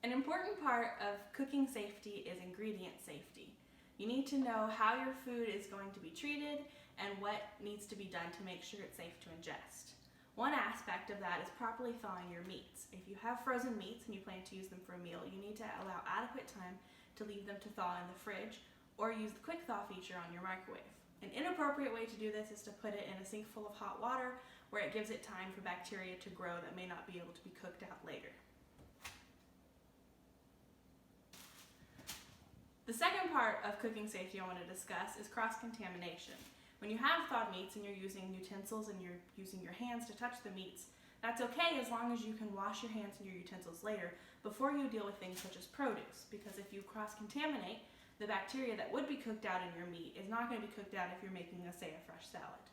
An important part of cooking safety is ingredient safety. You need to know how your food is going to be treated and what needs to be done to make sure it's safe to ingest. One aspect of that is properly thawing your meats. If you have frozen meats and you plan to use them for a meal, you need to allow adequate time to leave them to thaw in the fridge or use the quick thaw feature on your microwave. An inappropriate way to do this is to put it in a sink full of hot water where it gives it time for bacteria to grow that may not be able to be cooked out later. The second part of cooking safety I want to discuss is cross-contamination. When you have thawed meats and you're using utensils and you're using your hands to touch the meats, that's okay as long as you can wash your hands and your utensils later before you deal with things such as produce, because if you cross-contaminate, the bacteria that would be cooked out in your meat is not going to be cooked out if you're making, say, a fresh salad.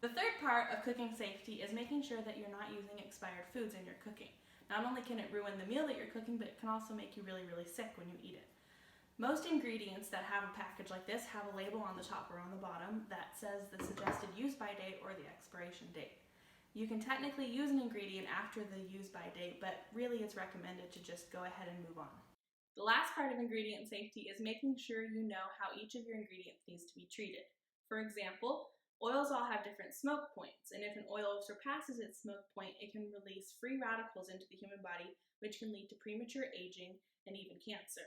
The third part of cooking safety is making sure that you're not using expired foods in your cooking. Not only can it ruin the meal that you're cooking, but it can also make you really, really sick when you eat it. Most ingredients that have a package like this have a label on the top or on the bottom that says the suggested use-by date or the expiration date. You can technically use an ingredient after the use-by date, but really it's recommended to just go ahead and move on. The last part of ingredient safety is making sure you know how each of your ingredients needs to be treated. For example, oils all have different smoke points, and if an oil surpasses its smoke point, it can release free radicals into the human body, which can lead to premature aging and even cancer.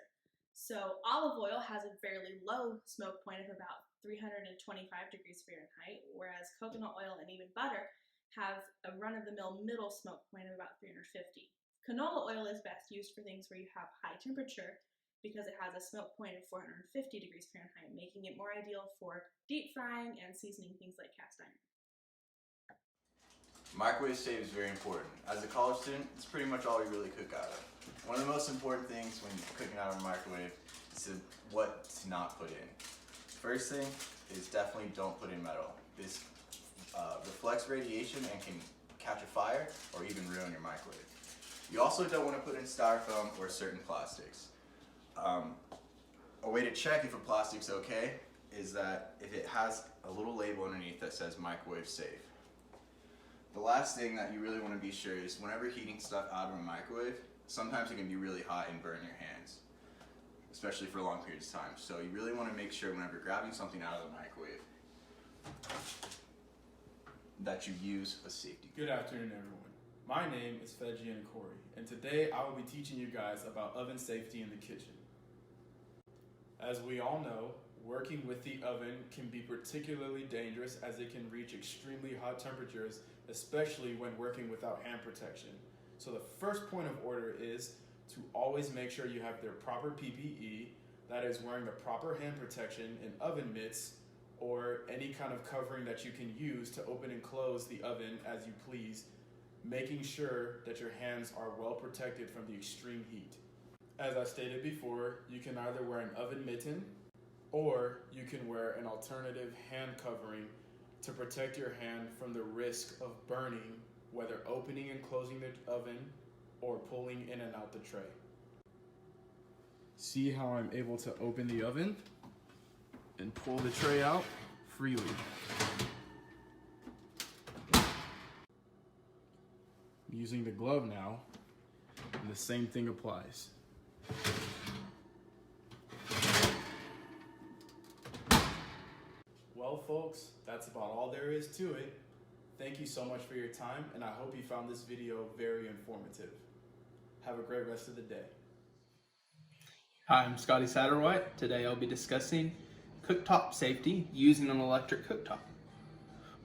So olive oil has a fairly low smoke point of about 325 degrees Fahrenheit, whereas coconut oil and even butter have a run-of-the-mill middle smoke point of about 350. Canola oil is best used for things where you have high temperature because it has a smoke point of 450 degrees Fahrenheit, making it more ideal for deep frying and seasoning things like cast iron. Microwave safe is very important. As a college student, it's pretty much all we really cook out of. One of the most important things when cooking out of a microwave is what to not put in. First thing is definitely don't put in metal. This reflects radiation and can catch a fire or even ruin your microwave. You also don't want to put in styrofoam or certain plastics. A way to check if a plastic's okay is that if it has a little label underneath that says microwave safe. The last thing that you really want to be sure is whenever heating stuff out of a microwave, sometimes it can be really hot and burn your hands, especially for long periods of time. So you really want to make sure whenever you're grabbing something out of the microwave that you use a safety. Good afternoon, everyone. My name is Fejian Corey, and today I will be teaching you guys about oven safety in the kitchen. As we all know, working with the oven can be particularly dangerous as it can reach extremely hot temperatures, especially when working without hand protection. So the first point of order is to always make sure you have their proper PPE, that is wearing the proper hand protection and oven mitts, or any kind of covering that you can use to open and close the oven as you please, making sure that your hands are well protected from the extreme heat. As I stated before, you can either wear an oven mitten or you can wear an alternative hand covering to protect your hand from the risk of burning, whether opening and closing the oven or pulling in and out the tray. See how I'm able to open the oven and pull the tray out freely. Using the glove now, and the same thing applies. Well, folks, that's about all there is to it. Thank you so much for your time, and I hope you found this video very informative. Have a great rest of the day. Hi, I'm Scotty Satterwhite. Today I'll be discussing cooktop safety using an electric cooktop.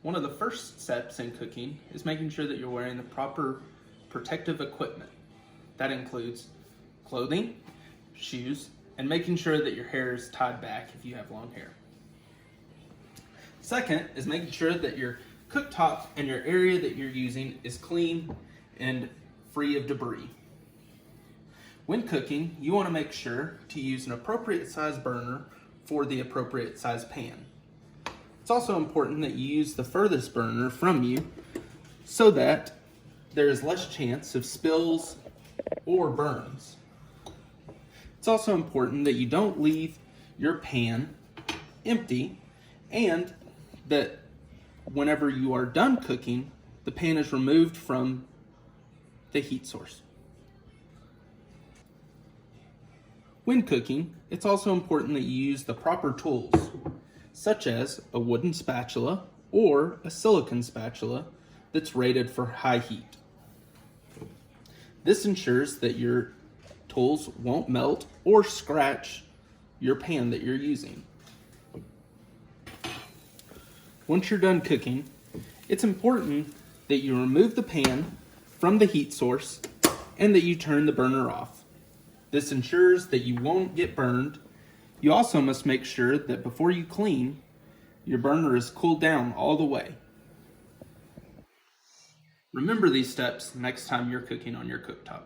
One of the first steps in cooking is making sure that you're wearing the proper protective equipment. That includes clothing, shoes, and making sure that your hair is tied back if you have long hair. Second is making sure that your cooktop and your area that you're using is clean and free of debris. When cooking, you want to make sure to use an appropriate size burner for the appropriate size pan. It's also important that you use the furthest burner from you so that there is less chance of spills or burns. It's also important that you don't leave your pan empty and that whenever you are done cooking, the pan is removed from the heat source. When cooking, it's also important that you use the proper tools, such as a wooden spatula or a silicone spatula that's rated for high heat. This ensures that your tools won't melt or scratch your pan that you're using. Once you're done cooking, it's important that you remove the pan from the heat source and that you turn the burner off. This ensures that you won't get burned. You also must make sure that before you clean, your burner is cooled down all the way. Remember these steps next time you're cooking on your cooktop.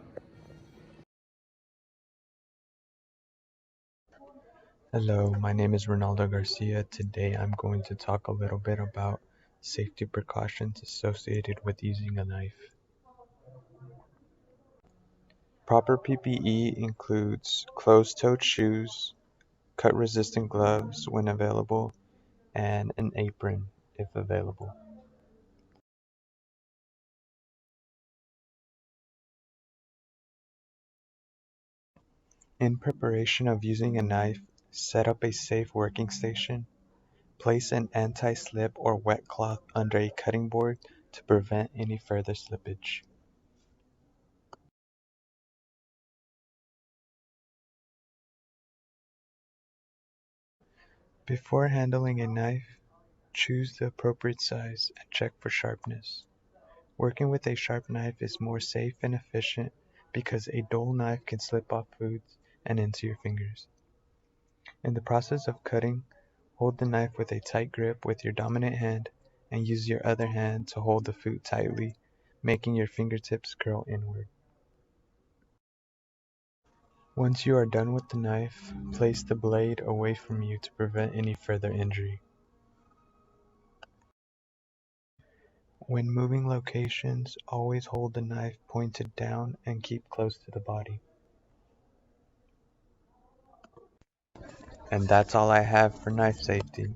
Hello, my name is Ronaldo Garcia. Today I'm going to talk a little bit about safety precautions associated with using a knife. Proper PPE includes closed-toed shoes, cut-resistant gloves when available, and an apron if available. In preparation of using a knife, set up a safe working station. Place an anti-slip or wet cloth under a cutting board to prevent any further slippage. Before handling a knife, choose the appropriate size and check for sharpness. Working with a sharp knife is more safe and efficient because a dull knife can slip off foods and into your fingers. In the process of cutting, hold the knife with a tight grip with your dominant hand and use your other hand to hold the food tightly, making your fingertips curl inward. Once you are done with the knife, place the blade away from you to prevent any further injury. When moving locations, always hold the knife pointed down and keep close to the body. And that's all I have for knife safety.